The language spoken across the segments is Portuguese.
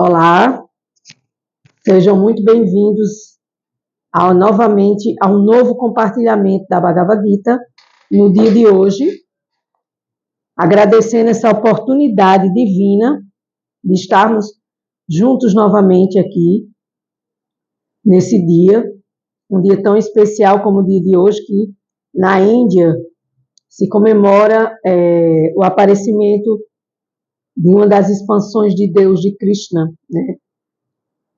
Olá, sejam muito bem-vindos novamente a um novo compartilhamento da Bhagavad Gita no dia de hoje, agradecendo essa oportunidade divina de estarmos juntos novamente aqui, nesse dia, um dia tão especial como o dia de hoje, que na Índia se comemora o aparecimento de uma das expansões de Deus, de Krishna, né?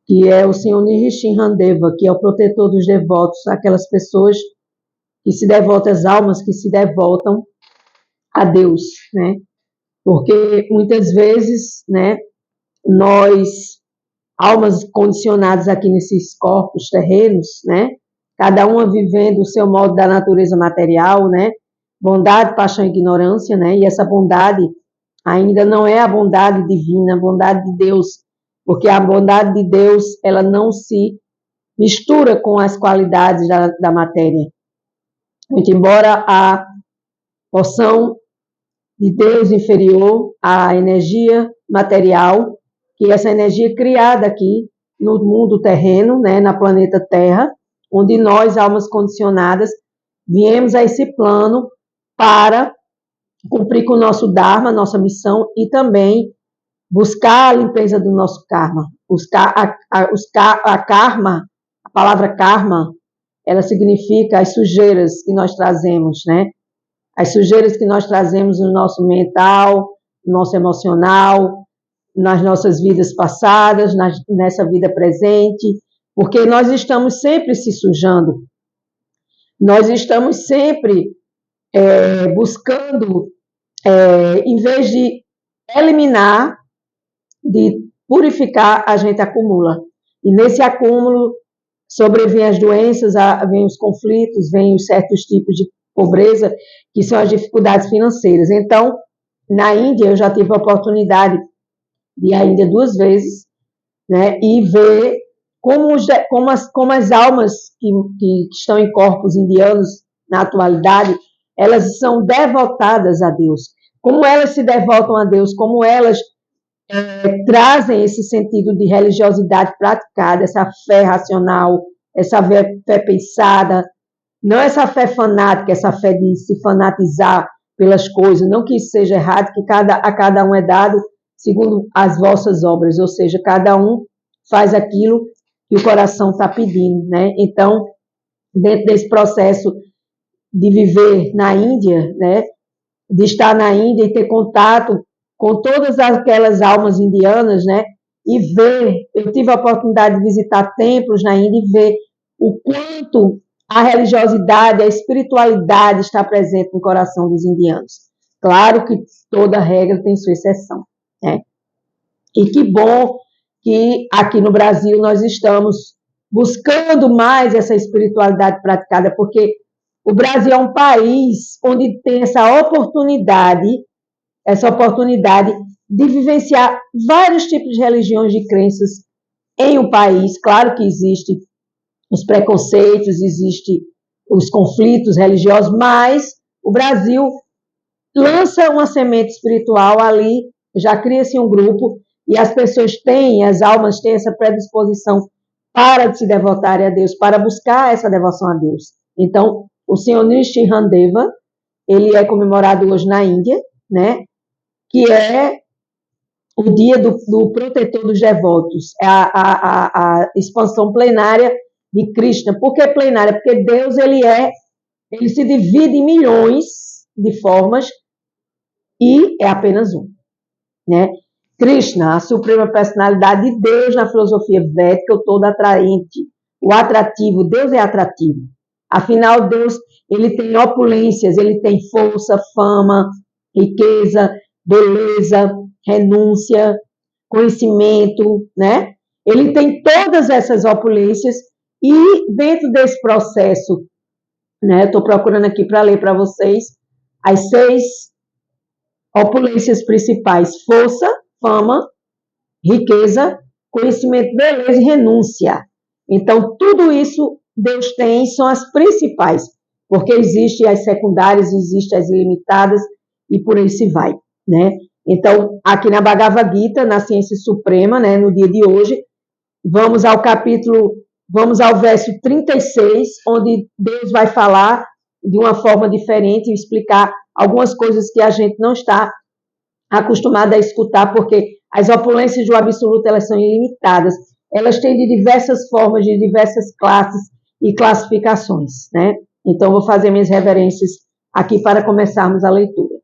Que é o Senhor Nrsimhadeva, que é o protetor dos devotos, aquelas pessoas que se devotam, as almas que se devotam a Deus, né? Porque muitas vezes, né, nós, almas condicionadas aqui nesses corpos terrenos, né, cada uma vivendo o seu modo da natureza material, né, bondade, paixão e ignorância, né, e essa bondade ainda não é a bondade divina, a bondade de Deus, porque a bondade de Deus, ela não se mistura com as qualidades da matéria. Muito embora a porção de Deus inferior à energia material, que essa energia criada aqui no mundo terreno, né, na planeta Terra, onde nós, almas condicionadas, viemos a esse plano para cumprir com o nosso Dharma, nossa missão, e também buscar a limpeza do nosso karma. Buscar a karma, a palavra karma, ela significa as sujeiras que nós trazemos, né? As sujeiras que nós trazemos no nosso mental, no nosso emocional, nas nossas vidas passadas, nessa vida presente, porque nós estamos sempre se sujando. Nós estamos sempre buscando, em vez de eliminar, de purificar, a gente acumula. E nesse acúmulo sobrevêm as doenças, vêm os conflitos, vêm os certos tipos de pobreza, que são as dificuldades financeiras. Então, na Índia, eu já tive a oportunidade de ir à Índia 2 vezes, né, e ver como as almas que estão em corpos indianos na atualidade, elas são devotadas a Deus. Como elas se devotam a Deus, como elas trazem esse sentido de religiosidade praticada, essa fé racional, essa fé pensada, não essa fé fanática, essa fé de se fanatizar pelas coisas, não que isso seja errado, que a cada um é dado segundo as vossas obras, ou seja, cada um faz aquilo que o coração está pedindo, né? Então, dentro desse processo de viver na Índia, né, de estar na Índia e ter contato com todas aquelas almas indianas, né, e ver, eu tive a oportunidade de visitar templos na Índia e ver o quanto a religiosidade, a espiritualidade está presente no coração dos indianos. Claro que toda regra tem sua exceção, né? E que bom que aqui no Brasil nós estamos buscando mais essa espiritualidade praticada, porque o Brasil é um país onde tem essa oportunidade de vivenciar vários tipos de religiões, de crenças em um país. Claro que existem os preconceitos, existem os conflitos religiosos, mas o Brasil lança uma semente espiritual ali, já cria-se um grupo, e as pessoas têm, as almas têm essa predisposição para se devotarem a Deus, para buscar essa devoção a Deus. Então, o Senhor Nrsimhadeva, ele é comemorado hoje na Índia, né? Que é o dia do protetor dos devotos, é a expansão plenária de Krishna. Por que plenária? Porque Deus, ele se divide em milhões de formas e é apenas um, né? Krishna, a suprema personalidade de Deus na filosofia védica, o todo atraente, o atrativo. Deus é atrativo. Afinal, Deus, ele tem opulências, ele tem força, fama, riqueza, beleza, renúncia, conhecimento, né? Ele tem todas essas opulências e dentro desse processo, né? Estou procurando aqui para ler para vocês as 6 opulências principais: força, fama, riqueza, conhecimento, beleza e renúncia. Então, tudo isso Deus tem, são as principais, porque existem as secundárias, existem as ilimitadas e por aí se vai, né? Então, aqui na Bhagavad Gita, na Ciência Suprema, né, no dia de hoje, vamos ao verso 36, onde Deus vai falar de uma forma diferente e explicar algumas coisas que a gente não está acostumado a escutar, porque as opulências do absoluto, elas são ilimitadas. Elas têm de diversas formas, de diversas classes e classificações, né? Então, vou fazer minhas reverências aqui para começarmos a leitura.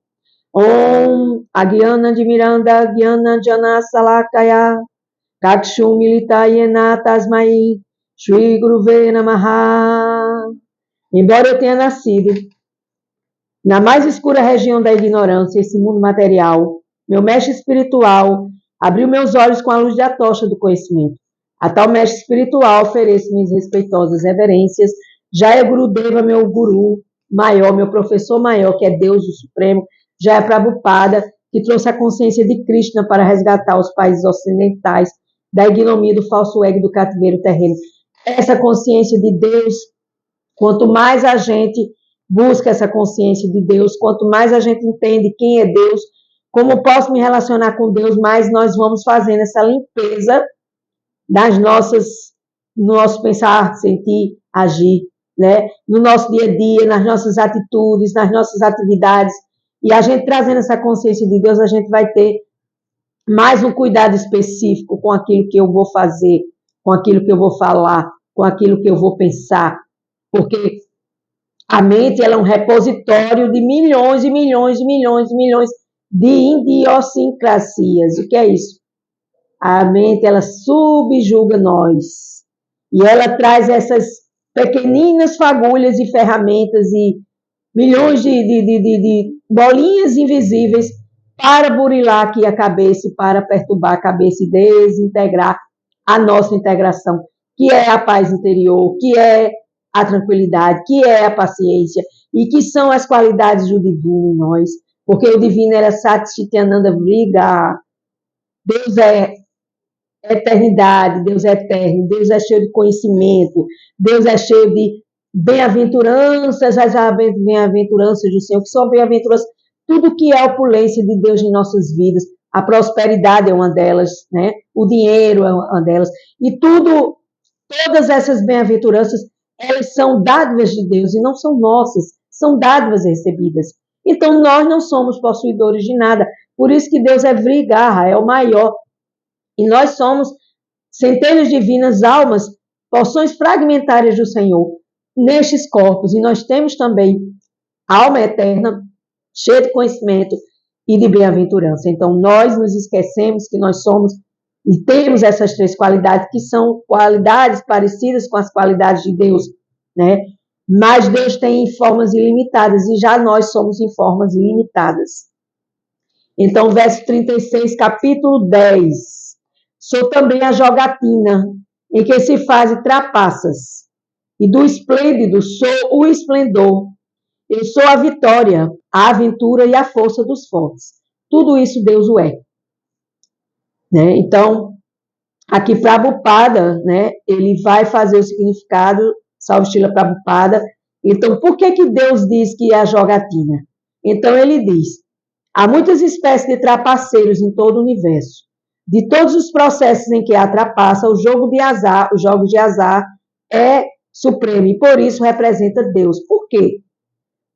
Om Agyana de Miranda, Gyana Jana Salakaya, Kakshu Militayena Tasmai, Shri Guruve Namaha. Embora eu tenha nascido na mais escura região da ignorância, esse mundo material, meu mestre espiritual abriu meus olhos com a luz da tocha do conhecimento. A tal mestre espiritual ofereço minhas respeitosas reverências. Jaya Gurudeva, meu guru maior, meu professor maior, que é Deus o Supremo. Jaya Prabhupada, que trouxe a consciência de Krishna para resgatar os países ocidentais da ignomia do falso ego do cativeiro terreno. Essa consciência de Deus, quanto mais a gente busca essa consciência de Deus, quanto mais a gente entende quem é Deus, como posso me relacionar com Deus, mais nós vamos fazendo essa limpeza no nosso pensar, sentir, agir, né? No nosso dia a dia, nas nossas atitudes, nas nossas atividades. E a gente trazendo essa consciência de Deus, a gente vai ter mais um cuidado específico com aquilo que eu vou fazer, com aquilo que eu vou falar, com aquilo que eu vou pensar. Porque a mente, ela é um repositório de milhões e milhões e milhões e milhões de idiosincrasias. O que é isso? A mente, ela subjuga nós. E ela traz essas pequeninas fagulhas e ferramentas e milhões de bolinhas invisíveis para burilar aqui a cabeça, para perturbar a cabeça e desintegrar a nossa integração, que é a paz interior, que é a tranquilidade, que é a paciência, e que são as qualidades do divino em nós, porque o divino era Satchitananda Vriga. Deus é eternidade, Deus é eterno, Deus é cheio de conhecimento, Deus é cheio de bem-aventuranças, as bem-aventuranças do Senhor, que são bem-aventuranças, tudo que é a opulência de Deus em nossas vidas, a prosperidade é uma delas, né? O dinheiro é uma delas, e todas essas bem-aventuranças, elas são dádivas de Deus e não são nossas, são dádivas recebidas. Então, nós não somos possuidores de nada, por isso que Deus é Vrigarra, é o maior. E nós somos centelhas divinas, almas, porções fragmentárias do Senhor, nestes corpos. E nós temos também alma eterna, cheia de conhecimento e de bem-aventurança. Então, nós nos esquecemos que nós somos e temos essas três qualidades, que são qualidades parecidas com as qualidades de Deus, né? Mas Deus tem em formas ilimitadas e já nós somos em formas ilimitadas. Então, verso 36, capítulo 10. Sou também a jogatina, em que se fazem trapaças, e do esplêndido sou o esplendor. Eu sou a vitória, a aventura e a força dos fortes. Tudo isso Deus o é. Né? Então, aqui Prabhupada, né, ele vai fazer o significado, salve estilo Prabhupada. Então, por que Deus diz que é a jogatina? Então, ele diz, há muitas espécies de trapaceiros em todo o universo. De todos os processos em que há trapaça, os jogos de azar é supremo e por isso representa Deus. Por quê?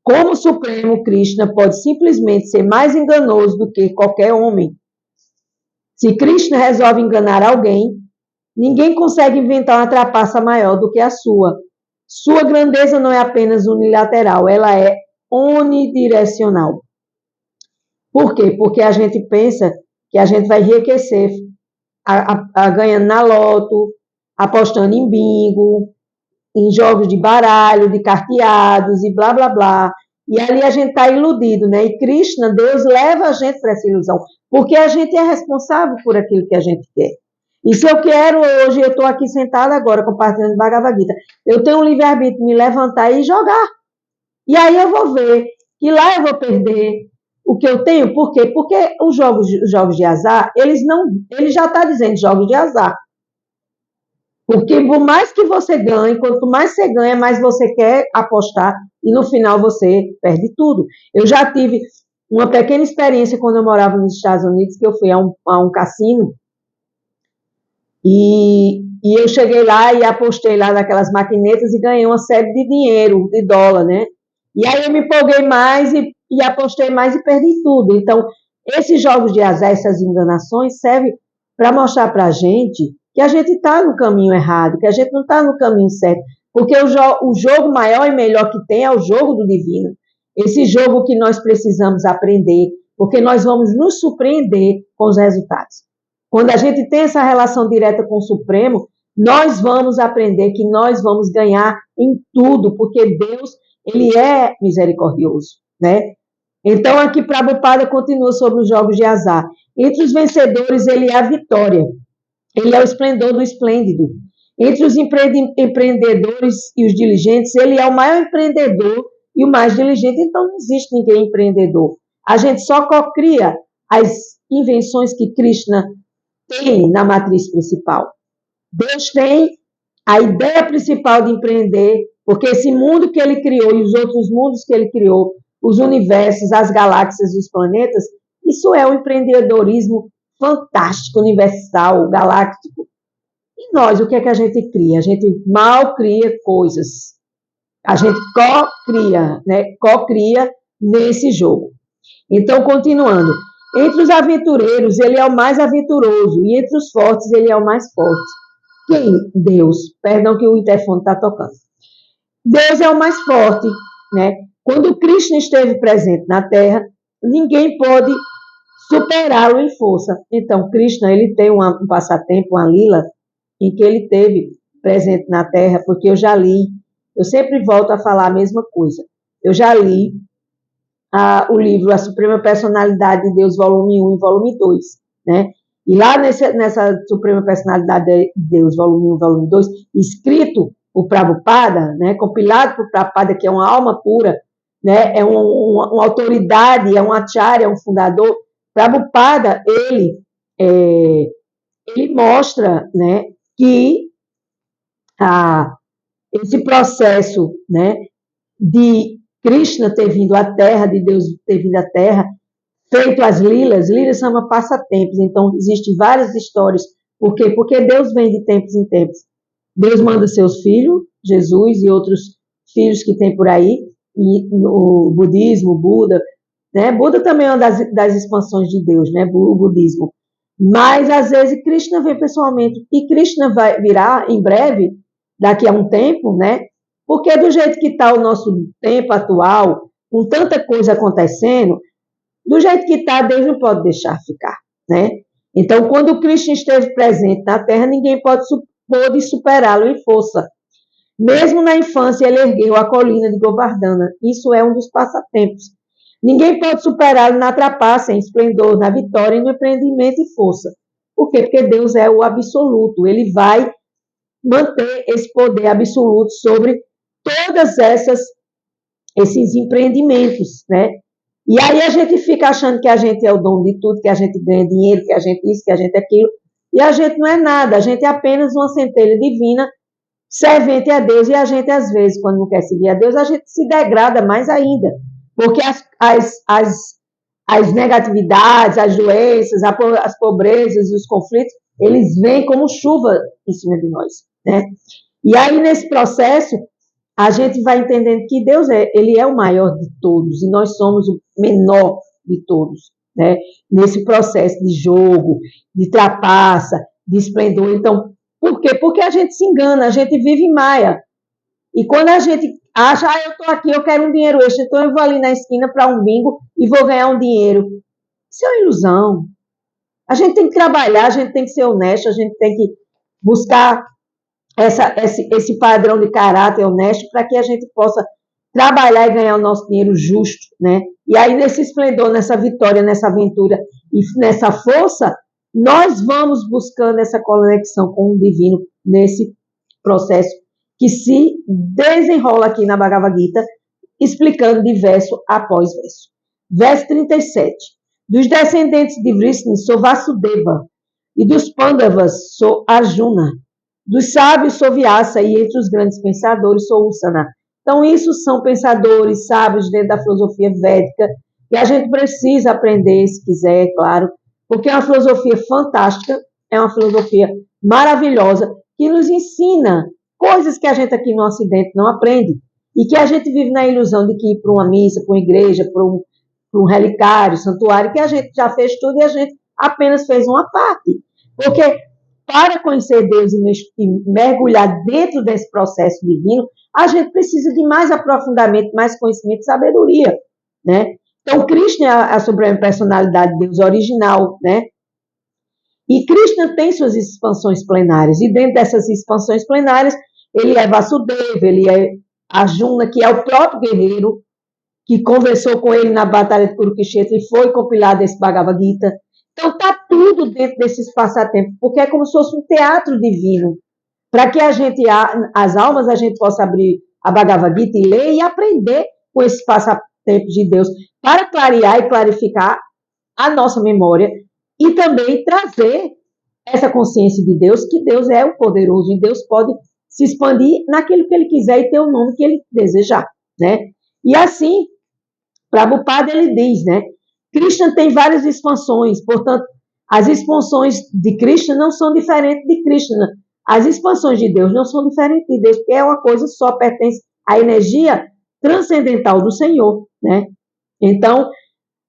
Como o Supremo, Krishna pode simplesmente ser mais enganoso do que qualquer homem. Se Krishna resolve enganar alguém, ninguém consegue inventar uma trapaça maior do que a sua. Sua grandeza não é apenas unilateral, ela é unidirecional. Por quê? Porque a gente pensa que a gente vai enriquecer ganhando na loto, apostando em bingo, em jogos de baralho, de carteados e blá, blá, blá. E ali a gente está iludido, né? E Krishna, Deus, leva a gente para essa ilusão, porque a gente é responsável por aquilo que a gente quer. E se eu quero hoje, eu estou aqui sentada agora, compartilhando Bhagavad Gita, eu tenho um livre-arbítrio de me levantar e jogar. E aí eu vou ver que lá eu vou perder o que eu tenho. Por quê? Porque os jogos de azar, ele já está dizendo jogos de azar. Porque por mais que você ganhe, quanto mais você ganha, mais você quer apostar e no final você perde tudo. Eu já tive uma pequena experiência quando eu morava nos Estados Unidos, que eu fui a um cassino, e eu cheguei lá e apostei lá naquelas maquinetas e ganhei uma série de dinheiro, de dólar, né? E aí eu me empolguei mais e apostei mais e perdi tudo. Então, esses jogos de azar, essas enganações, servem para mostrar para que a gente está no caminho errado, que a gente não está no caminho certo. Porque o jogo maior e melhor que tem é o jogo do divino. Esse jogo que nós precisamos aprender, porque nós vamos nos surpreender com os resultados. Quando a gente tem essa relação direta com o Supremo, nós vamos aprender que nós vamos ganhar em tudo, porque Deus, ele é misericordioso, né? Então, aqui Prabhupada continua sobre os jogos de azar. Entre os vencedores, ele é a vitória. Ele é o esplendor do esplêndido. Entre os empreendedores e os diligentes, ele é o maior empreendedor e o mais diligente. Então, não existe ninguém empreendedor. A gente só cocria as invenções que Krishna tem na matriz principal. Deus tem a ideia principal de empreender, porque esse mundo que ele criou e os outros mundos que ele criou, os universos, as galáxias, os planetas, isso é um empreendedorismo fantástico, universal, galáctico. E nós, o que é que a gente cria? A gente mal cria coisas. A gente co-cria, né? Co-cria nesse jogo. Então, continuando. Entre os aventureiros, ele é o mais aventuroso. E entre os fortes, ele é o mais forte. Quem? Deus. Perdão que o interfone está tocando. Deus é o mais forte, né? Quando Krishna esteve presente na Terra, ninguém pode superá-lo em força. Então, Krishna, ele tem um passatempo, uma lila, em que ele teve presente na Terra, porque eu já li, eu sempre volto a falar a mesma coisa. Eu já li o livro A Suprema Personalidade de Deus, volume 1 e volume 2, né? E lá nessa Suprema Personalidade de Deus, volume 1 e volume 2, escrito por Prabhupada, né? Compilado por Prabhupada, que é uma alma pura, né? É uma autoridade, é um acharya, é um fundador. Prabhupada, ele mostra, né, que esse processo, né, de Krishna ter vindo à Terra, de Deus ter vindo à Terra, feito as lilas são passatempos, então existem várias histórias. Por quê? Porque Deus vem de tempos em tempos. Deus manda seus filhos, Jesus e outros filhos que tem por aí, e o budismo, o Buda, né? Buda também é uma das expansões de Deus, né? O budismo. Mas, às vezes, Krishna vem pessoalmente, e Krishna vai virar em breve, daqui a um tempo, né? Porque do jeito que está o nosso tempo atual, com tanta coisa acontecendo, do jeito que está, Deus não pode deixar ficar, né? Então, quando Krishna esteve presente na Terra, ninguém pôde superá-lo em força. Mesmo na infância, ele ergueu a colina de Govardhana. Isso é um dos passatempos. Ninguém pode superá-lo na trapaça, em esplendor, na vitória, no empreendimento e força. Por quê? Porque Deus é o absoluto. Ele vai manter esse poder absoluto sobre todas esses empreendimentos, né? E aí a gente fica achando que a gente é o dono de tudo, que a gente ganha dinheiro, que a gente isso, que a gente aquilo, e a gente não é nada, a gente é apenas uma centelha divina, servente a Deus, e a gente, às vezes, quando não quer servir a Deus, a gente se degrada mais ainda, porque as negatividades, as doenças, as pobrezas e os conflitos, eles vêm como chuva em cima de nós, né? E aí, nesse processo, a gente vai entendendo que Deus ele é o maior de todos e nós somos o menor de todos, né? Nesse processo de jogo, de trapaça, de esplendor. Então, por quê? Porque a gente se engana, a gente vive em maia. E quando a gente acha, eu estou aqui, eu quero um dinheiro extra, então eu vou ali na esquina para um bingo e vou ganhar um dinheiro. Isso é uma ilusão. A gente tem que trabalhar, a gente tem que ser honesto, a gente tem que buscar esse padrão de caráter honesto para que a gente possa trabalhar e ganhar o nosso dinheiro justo, né? E aí, nesse esplendor, nessa vitória, nessa aventura e nessa força, nós vamos buscando essa conexão com o divino nesse processo que se desenrola aqui na Bhagavad Gita, explicando de verso após verso. Verso 37. Dos descendentes de Vrishni sou Vasudeva, e dos Pandavas sou Arjuna. Dos sábios sou Vyasa, e entre os grandes pensadores sou Usana. Então, isso são pensadores sábios dentro da filosofia védica, E a gente precisa aprender, se quiser, é claro, porque é uma filosofia fantástica, é uma filosofia maravilhosa, que nos ensina coisas que a gente aqui no Ocidente não aprende, e que a gente vive na ilusão de que ir para uma missa, para uma igreja, para um relicário, santuário, que a gente já fez tudo e a gente apenas fez uma parte. Porque para conhecer Deus e mergulhar dentro desse processo divino, a gente precisa de mais aprofundamento, mais conhecimento e sabedoria, né? Então, Krishna é a suprema personalidade de Deus original, né? E Krishna tem suas expansões plenárias, e dentro dessas expansões plenárias, ele é Vasudeva, ele é Arjuna, que é o próprio guerreiro, que conversou com ele na Batalha de Kurukshetra e foi compilado esse Bhagavad Gita. Então, está tudo dentro desse espaço-tempo, porque é como se fosse um teatro divino, para que as almas, a gente possa abrir a Bhagavad Gita e ler e aprender com esse espaço-tempo de Deus, para clarear e clarificar a nossa memória e também trazer essa consciência de Deus, que Deus é o poderoso e Deus pode se expandir naquilo que ele quiser e ter o nome que ele desejar, né? E assim, Prabhupada ele diz, né? Krishna tem várias expansões, portanto, as expansões de Krishna não são diferentes de Krishna. As expansões de Deus não são diferentes de Deus, porque é uma coisa só, pertence à energia transcendental do Senhor, né? Então,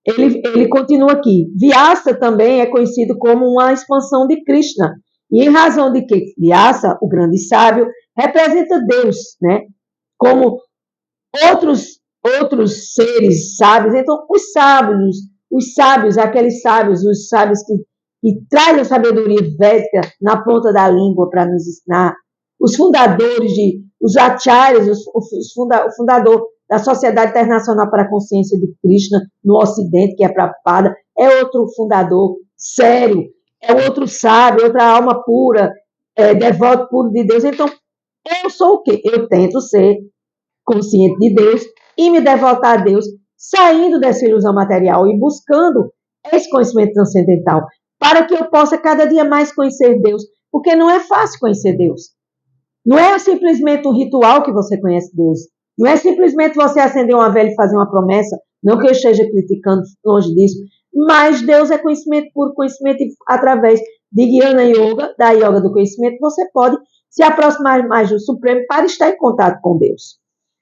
ele continua aqui. Vyasa também é conhecido como uma expansão de Krishna. E em razão de que Vyasa, o grande sábio, representa Deus, né? Como outros seres sábios. Então, os sábios, aqueles sábios, os sábios que trazem a sabedoria védica na ponta da língua para nos ensinar, os fundadores, os acharyas, o fundador da Sociedade Internacional para a Consciência de Krishna no Ocidente, que é Prabhupada, é outro fundador sério, é outro sábio, outra alma pura, devoto puro de Deus. Então, eu sou o quê? Eu tento ser consciente de Deus e me devotar a Deus, saindo dessa ilusão material e buscando esse conhecimento transcendental, para que eu possa cada dia mais conhecer Deus, porque não é fácil conhecer Deus. Não é simplesmente um ritual que você conhece Deus. Não é simplesmente você acender uma vela e fazer uma promessa, não que eu esteja criticando, longe disso, mas Deus é conhecimento puro, conhecimento através de Jnana Yoga, da yoga do conhecimento, você pode se aproximar mais do Supremo para estar em contato com Deus.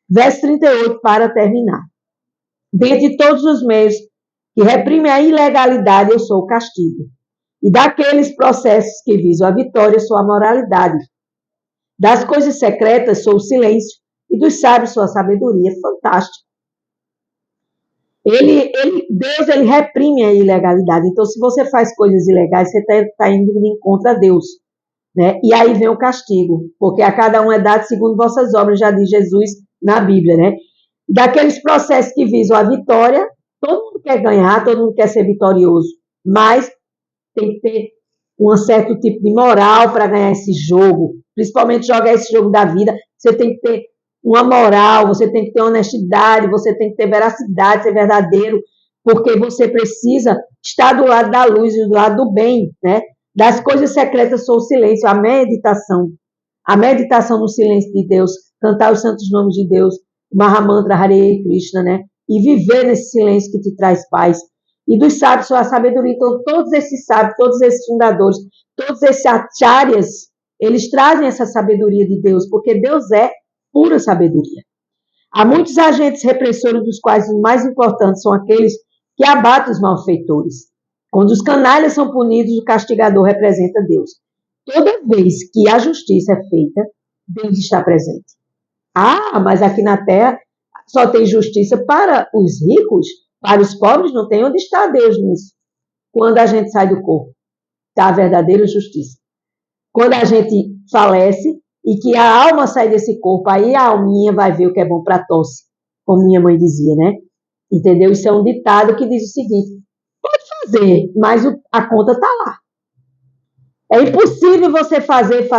Verso 38, para terminar. Dentre todos os meios que reprimem a ilegalidade, eu sou o castigo. E daqueles processos que visam a vitória, sou a moralidade. Das coisas secretas, sou o silêncio. E dos sábios, sou a sabedoria. Fantástico. Deus, ele reprime a ilegalidade. Então, se você faz coisas ilegais, você está indo de encontro a Deus, né? E aí vem o castigo, porque a cada um é dado segundo vossas obras, já diz Jesus na Bíblia, né? Daqueles processos que visam a vitória, todo mundo quer ganhar, todo mundo quer ser vitorioso, mas tem que ter um certo tipo de moral para ganhar esse jogo, principalmente jogar esse jogo da vida. Você tem que ter uma moral, você tem que ter honestidade, você tem que ter veracidade, ser verdadeiro, porque você precisa estar do lado da luz e do lado do bem, né? Das coisas secretas sou o silêncio, a meditação no silêncio de Deus, cantar os santos nomes de Deus, Mahamantra, Hare Krishna, né? E viver nesse silêncio que te traz paz. E dos sábios sou a sabedoria. Então, todos esses sábios, todos esses fundadores, todos esses acharyas, eles trazem essa sabedoria de Deus, porque Deus é pura sabedoria. Há muitos agentes repressores, dos quais os mais importantes são aqueles que abatem os malfeitores. Quando os canalhas são punidos, o castigador representa Deus. Toda vez que a justiça é feita, Deus está presente. Ah, mas aqui na Terra só tem justiça para os ricos, para os pobres não tem. Onde está Deus nisso? Quando a gente sai do corpo, está a verdadeira justiça. Quando a gente falece e que a alma sai desse corpo, aí a alminha vai ver o que é bom para tosse, como minha mãe dizia, né? Entendeu? Isso é um ditado que diz o seguinte: pode fazer, mas a conta está lá. É impossível você fazer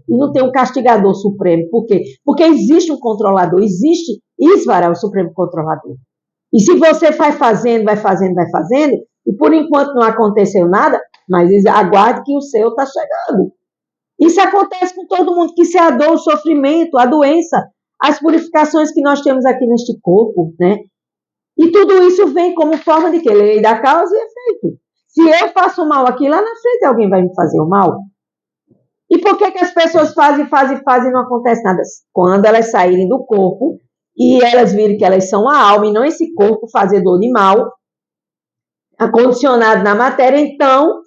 e não ter um castigador supremo. Por quê? Porque existe um controlador, existe Isvara, o supremo controlador. E se você vai fazendo, e por enquanto não aconteceu nada, mas aguarde que o seu está chegando. Isso acontece com todo mundo, que se a dor, o sofrimento, a doença, as purificações que nós temos aqui neste corpo, né? E tudo isso vem como forma de que? Lei da causa e efeito. Se eu faço mal aqui, lá na frente alguém vai me fazer o mal. E por que as pessoas fazem e não acontece nada? Quando elas saírem do corpo e elas virem que elas são a alma e não esse corpo fazedor de mal, acondicionado na matéria, então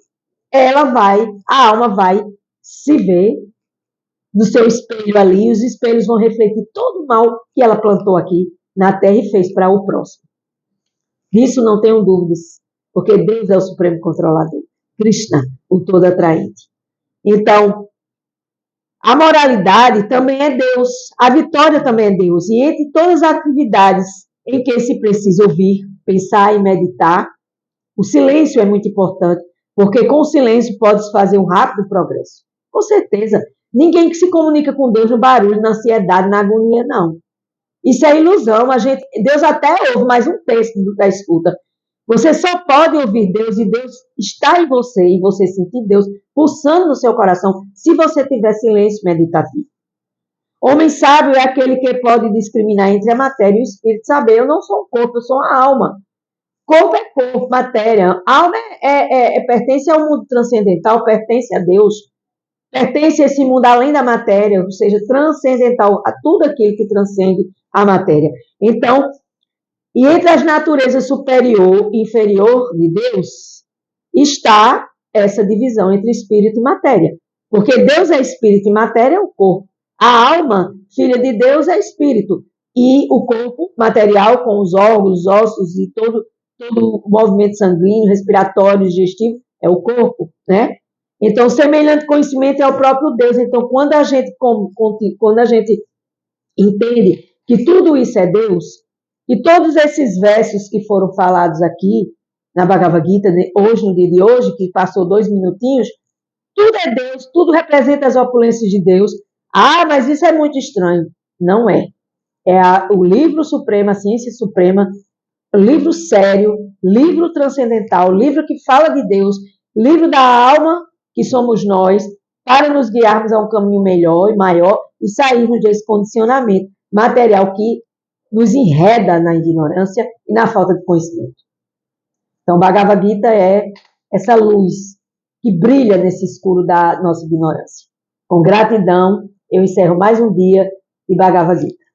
a alma vai se ver no seu espelho ali, os espelhos vão refletir todo o mal que ela plantou aqui na terra e fez para o próximo. Disso não tenho dúvidas, porque Deus é o supremo controlador. Krishna, o todo atraente. Então, a moralidade também é Deus, a vitória também é Deus. E entre todas as atividades em que se precisa ouvir, pensar e meditar, o silêncio é muito importante, porque com o silêncio pode-se fazer um rápido progresso. Com certeza. Ninguém que se comunica com Deus no barulho, na ansiedade, na agonia, não. Isso é ilusão. Deus até ouve, mas um terço da escuta. Você só pode ouvir Deus e Deus está em você e você sentir Deus pulsando no seu coração se você tiver silêncio meditativo. Homem sábio é aquele que pode discriminar entre a matéria e o espírito, saber, eu não sou um corpo, eu sou uma alma. Corpo é corpo, matéria. Alma pertence ao mundo transcendental, pertence a Deus, pertence a esse mundo além da matéria, ou seja, transcendental, a tudo aquilo que transcende a matéria. Então, e entre as naturezas superior e inferior de Deus, está essa divisão entre espírito e matéria. Porque Deus é espírito e matéria é o corpo. A alma, filha de Deus, é espírito. E o corpo material, com os órgãos, os ossos e todo o movimento sanguíneo, respiratório, digestivo, é o corpo, né? Então, semelhante conhecimento é o próprio Deus. Então, quando a gente entende que tudo isso é Deus, e todos esses versos que foram falados aqui na Bhagavad Gita, hoje, no dia de hoje, que passou 2 minutinhos, tudo é Deus, tudo representa as opulências de Deus. Ah, mas isso é muito estranho. Não é. O livro supremo, a ciência suprema, livro sério, livro transcendental, livro que fala de Deus, livro da alma, que somos nós, para nos guiarmos a um caminho melhor e maior e sairmos desse condicionamento material que nos enreda na ignorância e na falta de conhecimento. Então, Bhagavad Gita é essa luz que brilha nesse escuro da nossa ignorância. Com gratidão, eu encerro mais um dia de Bhagavad Gita.